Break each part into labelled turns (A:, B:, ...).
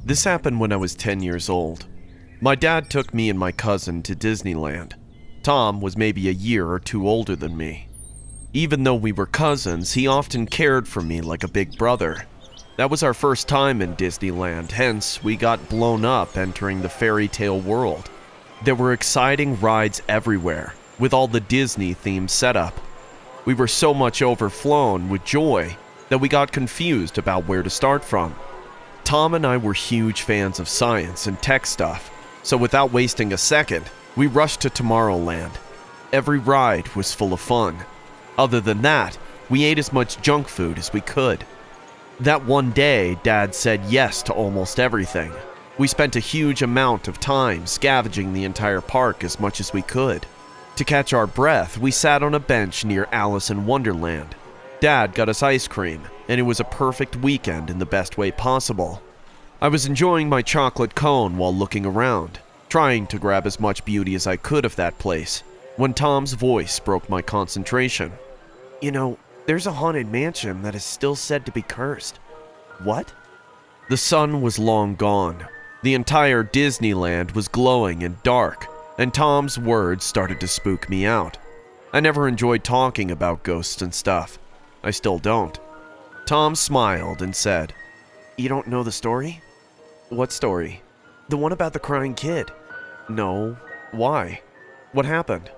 A: This happened when I was 10 years old. My dad took me and my cousin to Disneyland. Tom was maybe a year or two older than me. Even though we were cousins, he often cared for me like a big brother. That was our first time in Disneyland, hence we got blown up entering the fairy tale world. There were exciting rides everywhere, with all the Disney themes set up. We were so much overflown with joy that we got confused about where to start from. Tom and I were huge fans of science and tech stuff, so without wasting a second, we rushed to Tomorrowland. Every ride was full of fun. Other than that, we ate as much junk food as we could. That one day, Dad said yes to almost everything. We spent a huge amount of time scavenging the entire park as much as we could. To catch our breath, we sat on a bench near Alice in Wonderland. Dad got us ice cream, and it was a perfect weekend in the best way possible. I was enjoying my chocolate cone while looking around, trying to grab as much beauty as I could of that place, when Tom's voice broke my concentration.
B: You know, there's a haunted mansion that is still said to be cursed. What?
A: The sun was long gone. The entire Disneyland was glowing and dark, and Tom's words started to spook me out. I never enjoyed talking about ghosts and stuff. I still don't. Tom smiled and said,
B: You don't know the story?
A: What story?
B: The one about the crying kid.
A: No. Why? What happened?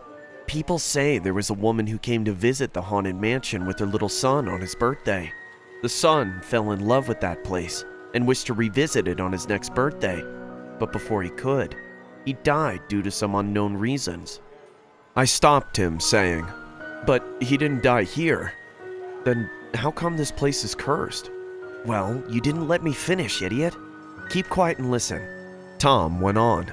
B: People say there was a woman who came to visit the haunted mansion with her little son on his birthday. The son fell in love with that place and wished to revisit it on his next birthday. But before he could, he died due to some unknown reasons.
A: I stopped him, saying,
B: But he didn't die here.
A: Then how come this place is cursed?
B: Well, you didn't let me finish, idiot. Keep quiet and listen.
A: Tom went on.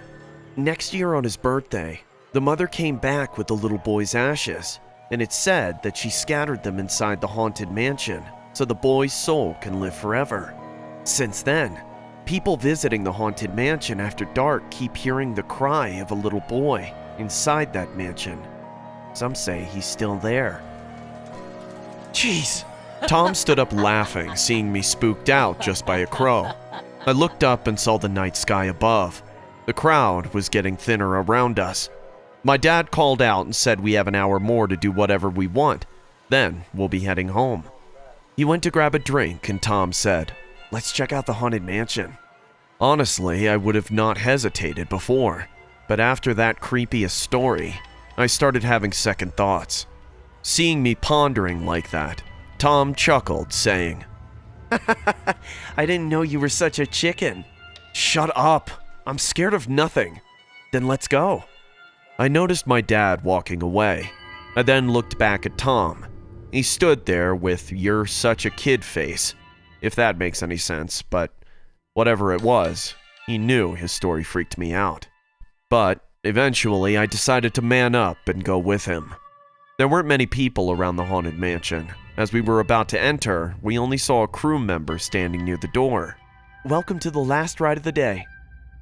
B: Next year on his birthday, the mother came back with the little boy's ashes, and it's said that she scattered them inside the haunted mansion so the boy's soul can live forever. Since then, people visiting the haunted mansion after dark keep hearing the cry of a little boy inside that mansion. Some say he's still there.
A: Jeez. Tom stood up laughing, seeing me spooked out just by a crow. I looked up and saw the night sky above. The crowd was getting thinner around us. My dad called out and said we have an hour more to do whatever we want. Then we'll be heading home. He went to grab a drink and Tom said,
B: Let's check out the haunted mansion.
A: Honestly, I would have not hesitated before, but after that creepiest story, I started having second thoughts. Seeing me pondering like that, Tom chuckled, saying,
B: I didn't know you were such a chicken.
A: Shut up! I'm scared of nothing.
B: Then let's go.
A: I noticed my dad walking away. I then looked back at Tom. He stood there with "you're such a kid" face, if that makes any sense, but whatever it was, he knew his story freaked me out. But eventually I decided to man up and go with him. There weren't many people around the haunted mansion. As we were about to enter, we only saw a crew member standing near the door.
B: Welcome to the last ride of the day.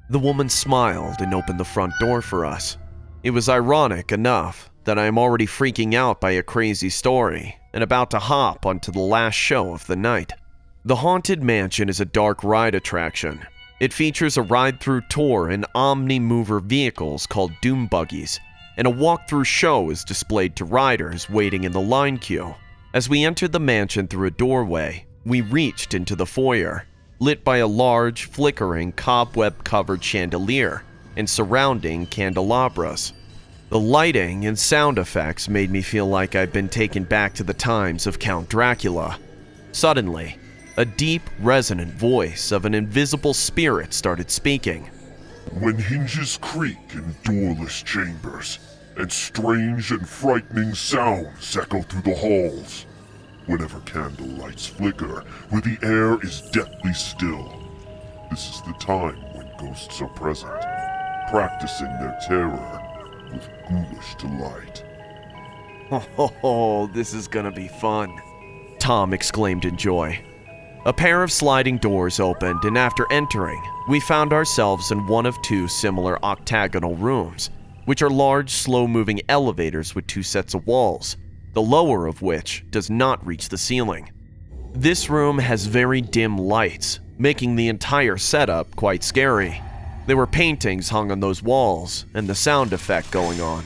A: The woman smiled and opened the front door for us. It was ironic enough that I am already freaking out by a crazy story and about to hop onto the last show of the night. The Haunted Mansion is a dark ride attraction. It features a ride-through tour in omni-mover vehicles called doom buggies, and a walk-through show is displayed to riders waiting in the line queue. As we entered the mansion through a doorway, we reached into the foyer, lit by a large, flickering, cobweb-covered chandelier and surrounding candelabras. The lighting and sound effects made me feel like I'd been taken back to the times of Count Dracula. Suddenly, a deep, resonant voice of an invisible spirit started speaking.
C: When hinges creak in doorless chambers, and strange and frightening sounds echo through the halls, whenever candle lights flicker, where the air is deathly still, this is the time when ghosts are present, practicing their terror with ghoulish delight.
A: Oh, this is gonna be fun, Tom exclaimed in joy. A pair of sliding doors opened, and after entering, we found ourselves in one of two similar octagonal rooms, which are large, slow-moving elevators with two sets of walls, the lower of which does not reach the ceiling. This room has very dim lights, making the entire setup quite scary. There were paintings hung on those walls and the sound effect going on.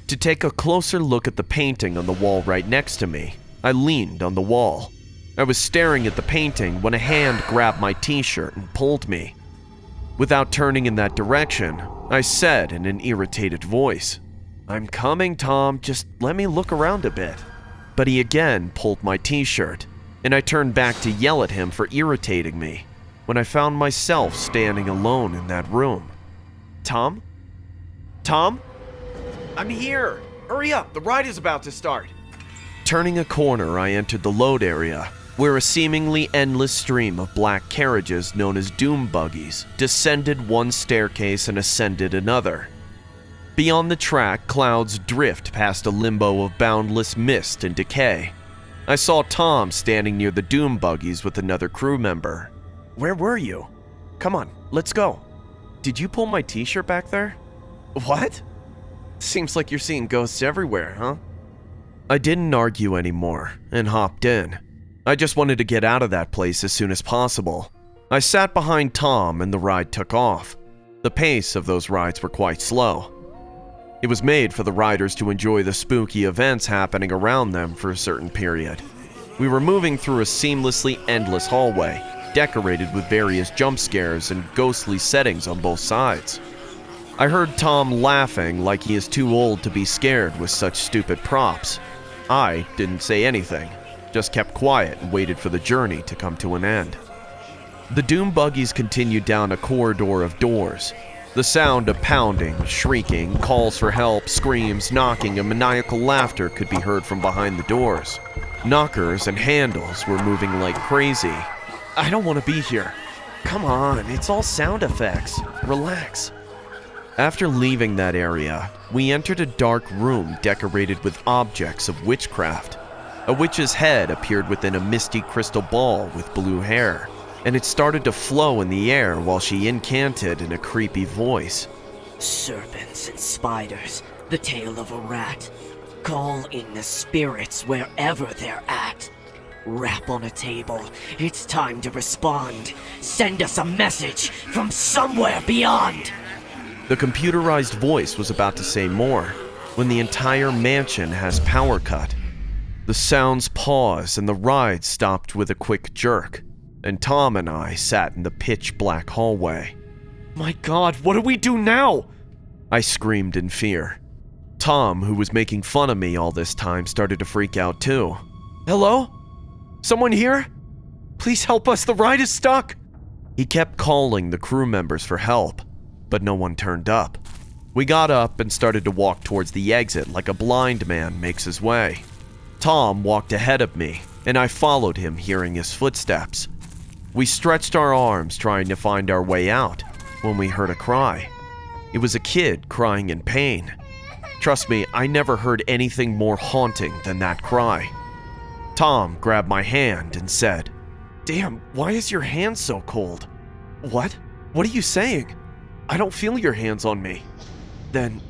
A: To take a closer look at the painting on the wall right next to me, I leaned on the wall. I was staring at the painting when a hand grabbed my t-shirt and pulled me. Without turning in that direction, I said in an irritated voice, "I'm coming, Tom, just let me look around a bit." But he again pulled my t-shirt, and I turned back to yell at him for irritating me when I found myself standing alone in that room. "Tom? Tom? I'm here! Hurry up, the ride is about to start!" Turning a corner, I entered the load area, where a seemingly endless stream of black carriages known as doom buggies descended one staircase and ascended another. Beyond the track, clouds drift past a limbo of boundless mist and decay. I saw Tom standing near the doom buggies with another crew member. "Where were you? Come on, let's go." "Did you pull my t-shirt back there?" "What? Seems like you're seeing ghosts everywhere, huh?" I didn't argue anymore and hopped in. I just wanted to get out of that place as soon as possible. I sat behind Tom and the ride took off. The pace of those rides were quite slow. It was made for the riders to enjoy the spooky events happening around them for a certain period. We were moving through a seamlessly endless hallway, decorated with various jump scares and ghostly settings on both sides. I heard Tom laughing like he is too old to be scared with such stupid props. I didn't say anything, just kept quiet and waited for the journey to come to an end. The doom buggies continued down a corridor of doors. The sound of pounding, shrieking, calls for help, screams, knocking, and maniacal laughter could be heard from behind the doors. Knockers and handles were moving like crazy. "I don't want to be here." "Come on, it's all sound effects. Relax." After leaving that area, we entered a dark room decorated with objects of witchcraft. A witch's head appeared within a misty crystal ball with blue hair, and it started to flow in the air while she incanted in a creepy voice.
D: "Serpents and spiders, the tail of a rat. Call in the spirits wherever they're at. Rap on a table, it's time to respond. Send us a message from somewhere beyond."
A: The computerized voice was about to say more when the entire mansion has power cut. The sounds paused and the ride stopped with a quick jerk, and Tom and I sat in the pitch black hallway. "My God, what do we do now?" I screamed in fear. Tom, who was making fun of me all this time, started to freak out too. "Hello? Someone here? Please help us, the ride is stuck!" He kept calling the crew members for help, but no one turned up. We got up and started to walk towards the exit like a blind man makes his way. Tom walked ahead of me, and I followed him, hearing his footsteps. We stretched our arms trying to find our way out when we heard a cry. It was a kid crying in pain. Trust me, I never heard anything more haunting than that cry. Tom grabbed my hand and said, "Damn, why is your hand so cold?" "What? What are you saying? I don't feel your hands on me." "Then,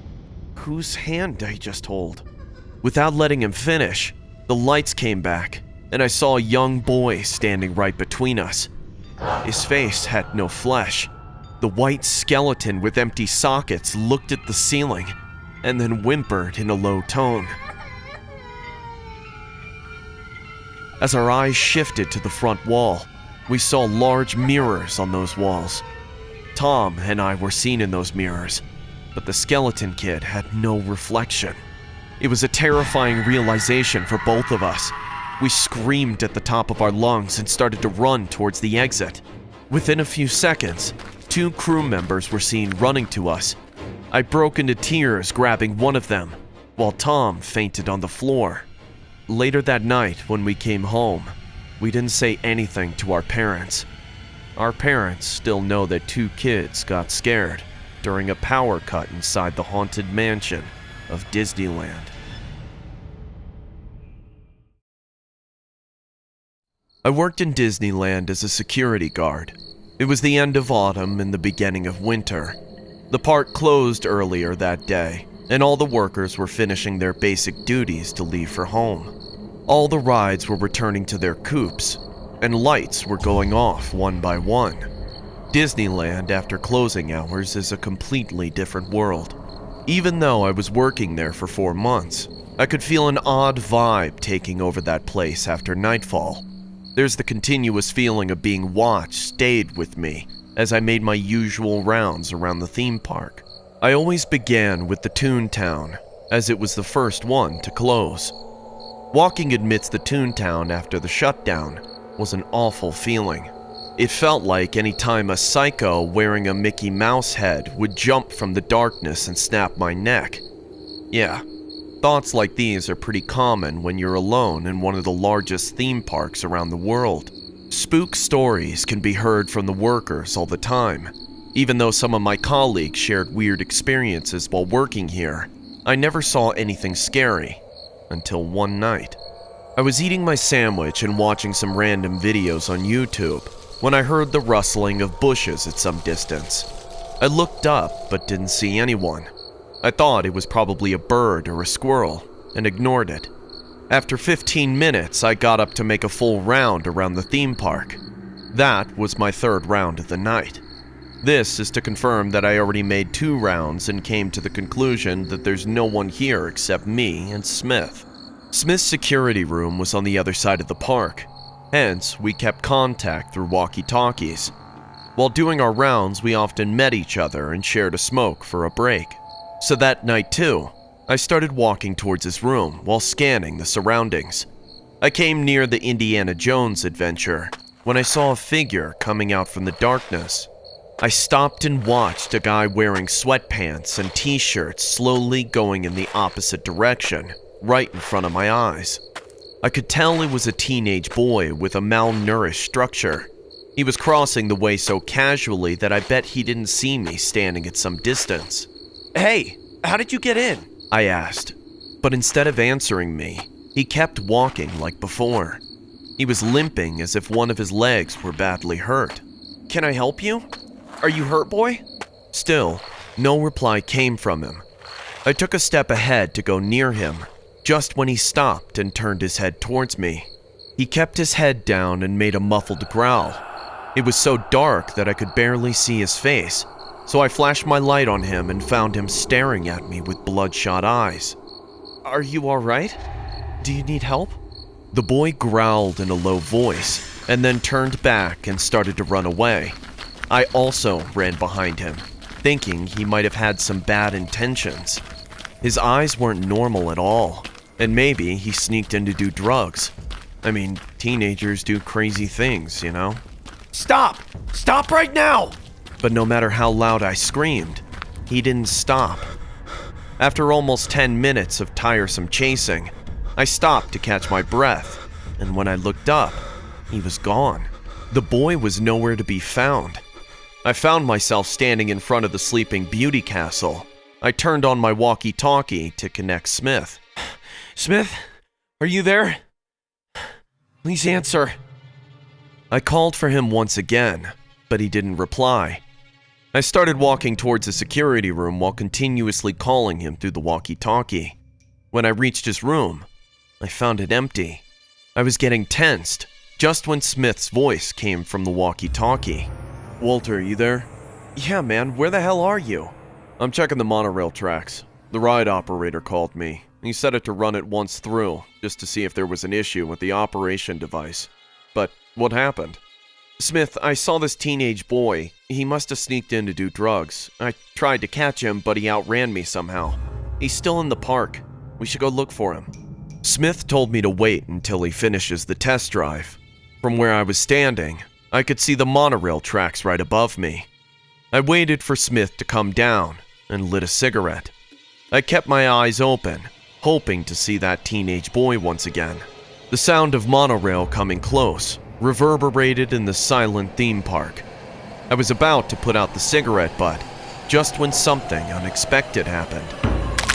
A: whose hand did I just hold?" Without letting him finish, the lights came back, and I saw a young boy standing right between us. His face had no flesh. The white skeleton with empty sockets looked at the ceiling and then whimpered in a low tone. As our eyes shifted to the front wall, we saw large mirrors on those walls. Tom and I were seen in those mirrors, but the skeleton kid had no reflection. It was a terrifying realization for both of us. We screamed at the top of our lungs and started to run towards the exit. Within a few seconds, 2 crew members were seen running to us. I broke into tears grabbing one of them, while Tom fainted on the floor. Later that night, when we came home, we didn't say anything to our parents. Our parents still know that 2 kids got scared during a power cut inside the haunted mansion of Disneyland. I worked in Disneyland as a security guard. It was the end of autumn and the beginning of winter. The park closed earlier that day, and all the workers were finishing their basic duties to leave for home. All the rides were returning to their coupes, and lights were going off one by one. Disneyland after closing hours is a completely different world. Even though I was working there for 4 months, I could feel an odd vibe taking over that place after nightfall. There's the continuous feeling of being watched stayed with me as I made my usual rounds around the theme park. I always began with the Toontown, as it was the first one to close. Walking amidst the Toontown after the shutdown was an awful feeling. It felt like any time a psycho wearing a Mickey Mouse head would jump from the darkness and snap my neck. Yeah, thoughts like these are pretty common when you're alone in one of the largest theme parks around the world. Spook stories can be heard from the workers all the time. Even though some of my colleagues shared weird experiences while working here, I never saw anything scary until one night. I was eating my sandwich and watching some random videos on YouTube when I heard the rustling of bushes at some distance. I looked up but didn't see anyone. I thought it was probably a bird or a squirrel and ignored it. After 15 minutes, I got up to make a full round around the theme park. That was my third round of the night. This is to confirm that I already made 2 rounds and came to the conclusion that there's no one here except me and Smith. Smith's security room was on the other side of the park, hence we kept contact through walkie-talkies. While doing our rounds, we often met each other and shared a smoke for a break. So that night too, I started walking towards his room while scanning the surroundings. I came near the Indiana Jones adventure when I saw a figure coming out from the darkness. I stopped and watched a guy wearing sweatpants and t-shirts slowly going in the opposite direction, right in front of my eyes. I could tell it was a teenage boy with a malnourished structure. He was crossing the way so casually that I bet he didn't see me standing at some distance. "Hey, how did you get in?" I asked. But instead of answering me, he kept walking like before. He was limping as if one of his legs were badly hurt. "Can I help you? Are you hurt, boy?" Still, no reply came from him. I took a step ahead to go near him, just when he stopped and turned his head towards me. He kept his head down and made a muffled growl. It was so dark that I could barely see his face, so I flashed my light on him and found him staring at me with bloodshot eyes. "Are you all right? Do you need help?" The boy growled in a low voice and then turned back and started to run away. I also ran behind him, thinking he might have had some bad intentions. His eyes weren't normal at all, and maybe he sneaked in to do drugs. I mean, teenagers do crazy things, you know? "Stop! Stop right now!" But no matter how loud I screamed, he didn't stop. After almost 10 minutes of tiresome chasing, I stopped to catch my breath, and when I looked up, he was gone. The boy was nowhere to be found. I found myself standing in front of the Sleeping Beauty castle. I turned on my walkie-talkie to connect Smith. "Smith, are you there? Please answer." I called for him once again, but he didn't reply. I started walking towards the security room while continuously calling him through the walkie-talkie. When I reached his room, I found it empty. I was getting tensed just when Smith's voice came from the walkie-talkie. "Walter, you there?" "Yeah, man, where the hell are you?" "I'm checking the monorail tracks. The ride operator called me. He said it to run it once through, just to see if there was an issue with the operation device. But what happened?" "Smith, I saw this teenage boy. He must have sneaked in to do drugs. I tried to catch him, but he outran me somehow. He's still in the park. We should go look for him." Smith told me to wait until he finishes the test drive. From where I was standing, I could see the monorail tracks right above me. I waited for Smith to come down and lit a cigarette. I kept my eyes open, hoping to see that teenage boy once again. The sound of monorail coming close reverberated in the silent theme park. I was about to put out the cigarette butt just when something unexpected happened.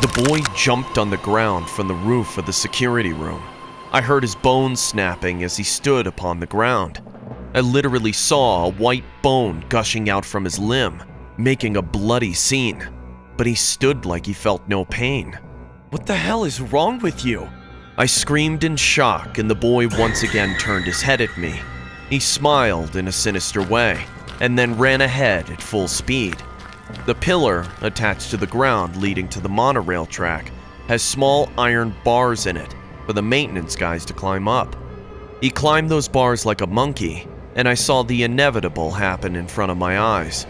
A: The boy jumped on the ground from the roof of the security room. I heard his bones snapping as he stood upon the ground. I literally saw a white bone gushing out from his limb, making a bloody scene. But he stood like he felt no pain. "What the hell is wrong with you?"
B: I screamed in shock, and the boy once again turned his head at me. He smiled in a sinister way, and then ran ahead at full speed. The pillar, attached to the ground leading to the monorail track, has small iron bars in it for the maintenance guys to climb up. He climbed those bars like a monkey, and I saw the inevitable happen in front of my eyes.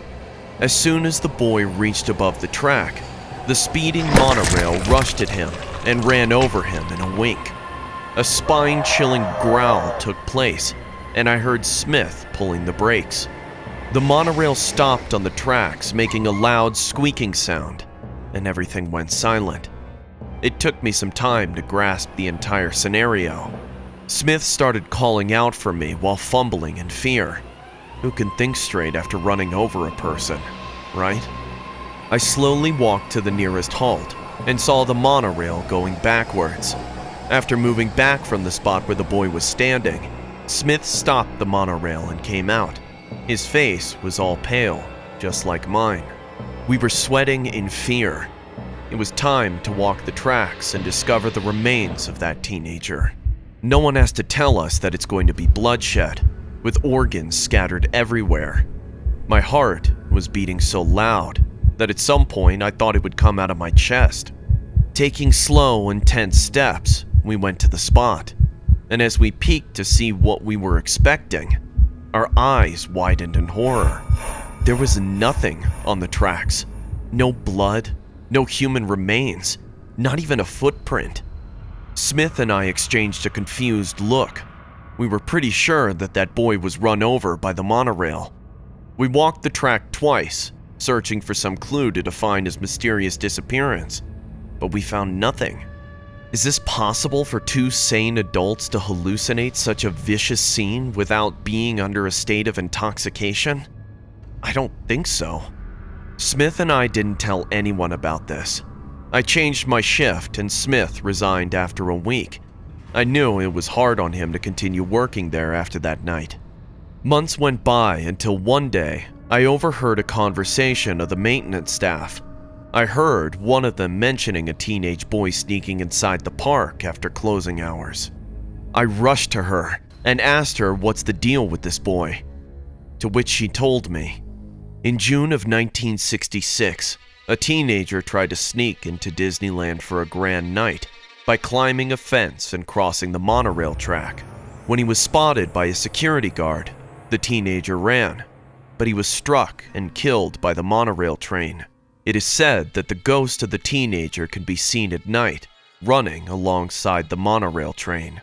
B: As soon as the boy reached above the track, the speeding monorail rushed at him and ran over him in a wink. A spine-chilling growl took place, and I heard Smith pulling the brakes. The monorail stopped on the tracks, making a loud squeaking sound, and everything went silent. It took me some time to grasp the entire scenario. Smith started calling out for me while fumbling in fear. Who can think straight after running over a person, right? I slowly walked to the nearest halt and saw the monorail going backwards. After moving back from the spot where the boy was standing, Smith stopped the monorail and came out. His face was all pale, just like mine. We were sweating in fear. It was time to walk the tracks and discover the remains of that teenager. No one has to tell us that it's going to be bloodshed, with organs scattered everywhere. My heart was beating so loud that at some point I thought it would come out of my chest. Taking slow and tense steps, we went to the spot, and as we peeked to see what we were expecting, our eyes widened in horror. There was nothing on the tracks. No blood, no human remains, not even a footprint. Smith and I exchanged a confused look. We were pretty sure that that boy was run over by the monorail. We walked the track twice, searching for some clue to define his mysterious disappearance, but we found nothing. Is this possible for two sane adults to hallucinate such a vicious scene without being under a state of intoxication? I don't think so. Smith and I didn't tell anyone about this. I changed my shift and Smith resigned after a week. I knew it was hard on him to continue working there after that night. Months went by until one day I overheard a conversation of the maintenance staff. I heard one of them mentioning a teenage boy sneaking inside the park after closing hours. I rushed to her and asked her what's the deal with this boy, to which she told me. In June of 1966, a teenager tried to sneak into Disneyland for a grand night by climbing a fence and crossing the monorail track. When he was spotted by a security guard, the teenager ran, but he was struck and killed by the monorail train. It is said that the ghost of the teenager can be seen at night, running alongside the monorail train.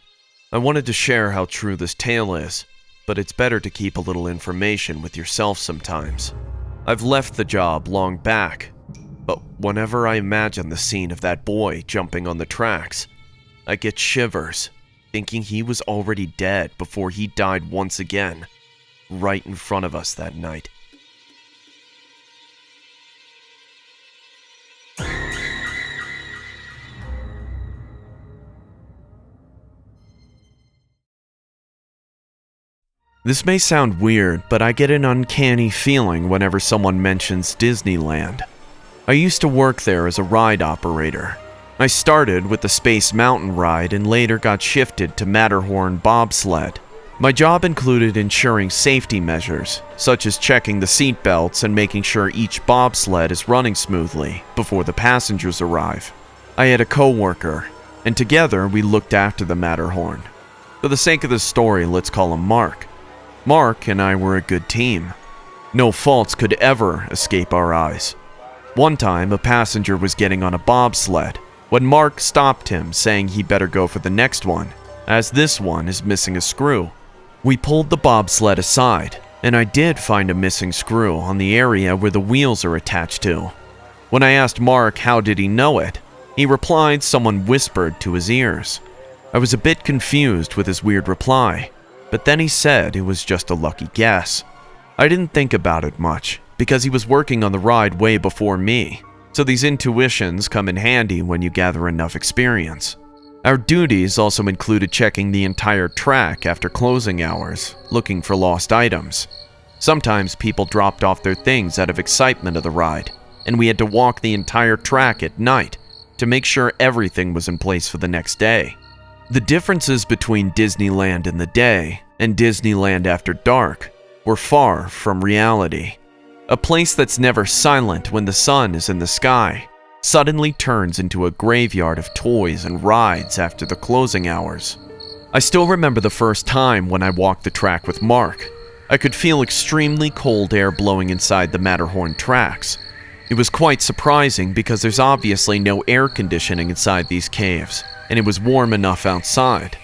B: I wanted to share how true this tale is, but it's better to keep a little information with yourself sometimes. I've left the job long back, but whenever I imagine the scene of that boy jumping on the tracks, I get shivers, thinking he was already dead before he died once again, right in front of us that night. This may sound weird, but I get an uncanny feeling whenever someone mentions Disneyland. I used to work there as a ride operator. I started with the Space Mountain ride and later got shifted to Matterhorn bobsled. My job included ensuring safety measures, such as checking the seat belts and making sure each bobsled is running smoothly before the passengers arrive. I had a co-worker, and together we looked after the Matterhorn. For the sake of the story, let's call him Mark. Mark and I were a good team. No faults could ever escape our eyes. One time, a passenger was getting on a bobsled when Mark stopped him, saying he better go for the next one, as this one is missing a screw. We pulled the bobsled aside, and I did find a missing screw on the area where the wheels are attached to. When I asked Mark how did he know it, he replied someone whispered to his ears. I was a bit confused with his weird reply, but then he said it was just a lucky guess. I didn't think about it much, because he was working on the ride way before me, so these intuitions come in handy when you gather enough experience. Our duties also included checking the entire track after closing hours, looking for lost items. Sometimes people dropped off their things out of excitement of the ride, and we had to walk the entire track at night to make sure everything was in place for the next day.
A: The differences between Disneyland in the day and Disneyland after dark were far from reality. A place that's never silent when the sun is in the sky suddenly turns into a graveyard of toys and rides after the closing hours. I still remember the first time when I walked the track with Mark. I could feel extremely cold air blowing inside the Matterhorn tracks. It was quite surprising because there's obviously no air conditioning inside these caves, and it was warm enough outside.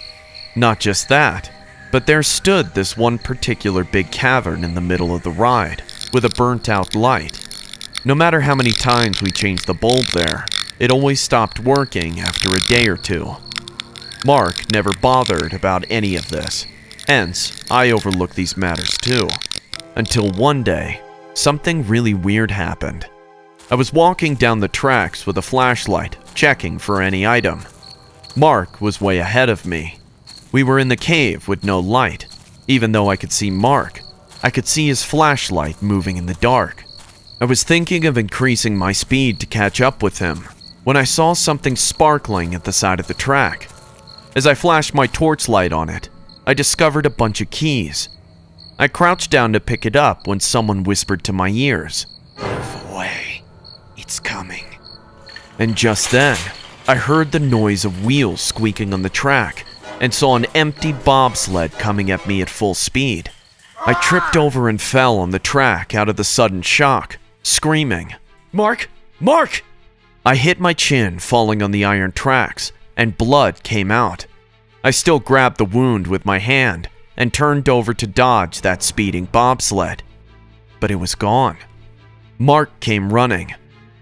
A: Not just that, but there stood this one particular big cavern in the middle of the ride, with a burnt-out light. No matter how many times we changed the bulb there, it always stopped working after a day or two. Mark never bothered about any of this, hence I overlooked these matters too. Until one day, something really weird happened. I was walking down the tracks with a flashlight, checking for any item. Mark was way ahead of me. We were in the cave with no light. Even though I could see Mark, I could see his flashlight moving in the dark. I was thinking of increasing my speed to catch up with him when I saw something sparkling at the side of the track. As I flashed my torchlight on it, I discovered a bunch of keys. I crouched down to pick it up when someone whispered to my ears, "Move away, it's coming." And just then, I heard the noise of wheels squeaking on the track and saw an empty bobsled coming at me at full speed. I tripped over and fell on the track out of the sudden shock, screaming, "Mark! Mark!" I hit my chin, falling on the iron tracks, and blood came out. I still grabbed the wound with my hand and turned over to dodge that speeding bobsled. But it was gone. Mark came running.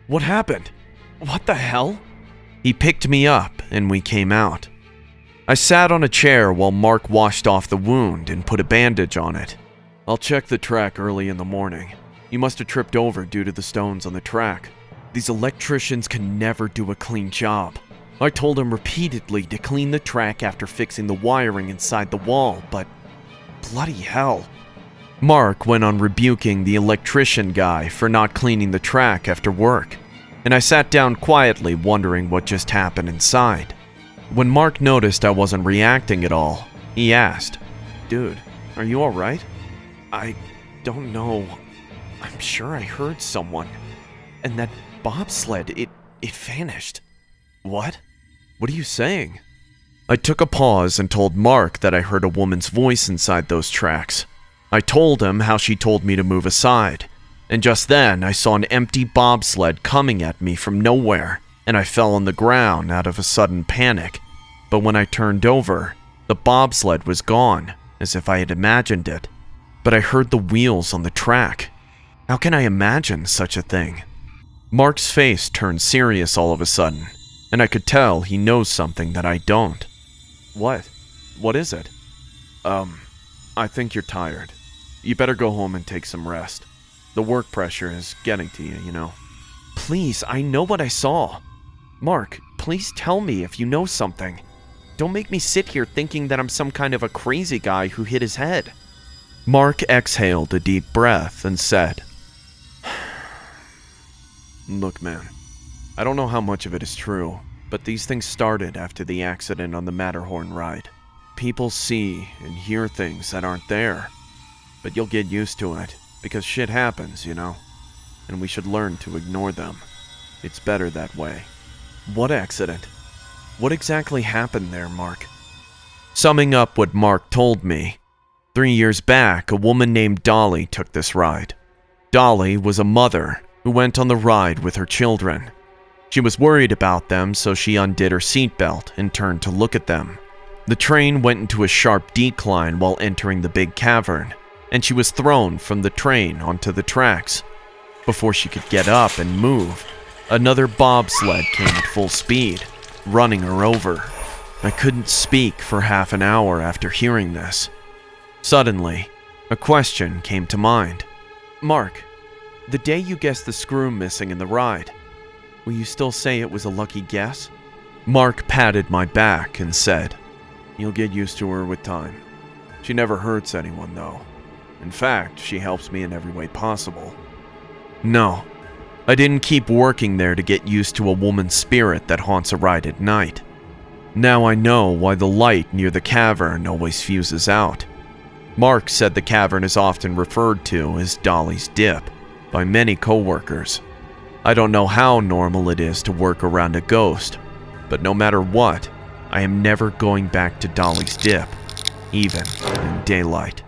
A: "What happened? What the hell?" He picked me up and we came out. I sat on a chair while Mark washed off the wound and put a bandage on it. "I'll check the track early in the morning. You must have tripped over due to the stones on the track. These electricians can never do a clean job. I told him repeatedly to clean the track after fixing the wiring inside the wall, but bloody hell." Mark went on rebuking the electrician guy for not cleaning the track after work, and I sat down quietly wondering what just happened inside. When Mark noticed I wasn't reacting at all, he asked, "Dude, are you alright?" "I don't know. I'm sure I heard someone. And that bobsled, it vanished." "What? What are you saying?" I took a pause and told Mark that I heard a woman's voice inside those tracks. I told him how she told me to move aside, and just then I saw an empty bobsled coming at me from nowhere, and I fell on the ground out of a sudden panic. But when I turned over, the bobsled was gone, as if I had imagined it. But I heard the wheels on the track. How can I imagine such a thing? Mark's face turned serious all of a sudden, and I could tell he knows something that I don't. "What? What is it?" I think you're tired. You better go home and take some rest. The work pressure is getting to you, you know." "Please, I know what I saw. Mark, please tell me if you know something. Don't make me sit here thinking that I'm some kind of a crazy guy who hit his head." Mark exhaled a deep breath and said, "Look, man, I don't know how much of it is true, but these things started after the accident on the Matterhorn ride. People see and hear things that aren't there, but you'll get used to it, because shit happens, you know, and we should learn to ignore them. It's better that way." "What accident? What exactly happened there, Mark?" Summing up what Mark told me, 3 years back, a woman named Dolly took this ride. Dolly was a mother who went on the ride with her children. She was worried about them, so she undid her seatbelt and turned to look at them. The train went into a sharp decline while entering the big cavern, and she was thrown from the train onto the tracks. Before she could get up and move, another bobsled came at full speed, running her over. I couldn't speak for half an hour after hearing this. Suddenly, a question came to mind. "Mark, the day you guessed the screw missing in the ride, will you still say it was a lucky guess?" Mark patted my back and said, "You'll get used to her with time. She never hurts anyone, though. In fact, she helps me in every way possible." No, I didn't keep working there to get used to a woman's spirit that haunts a ride at night. Now I know why the light near the cavern always fuses out. Mark said the cavern is often referred to as Dolly's Dip by many coworkers. I don't know how normal it is to work around a ghost, but no matter what, I am never going back to Dolly's Dip, even in daylight.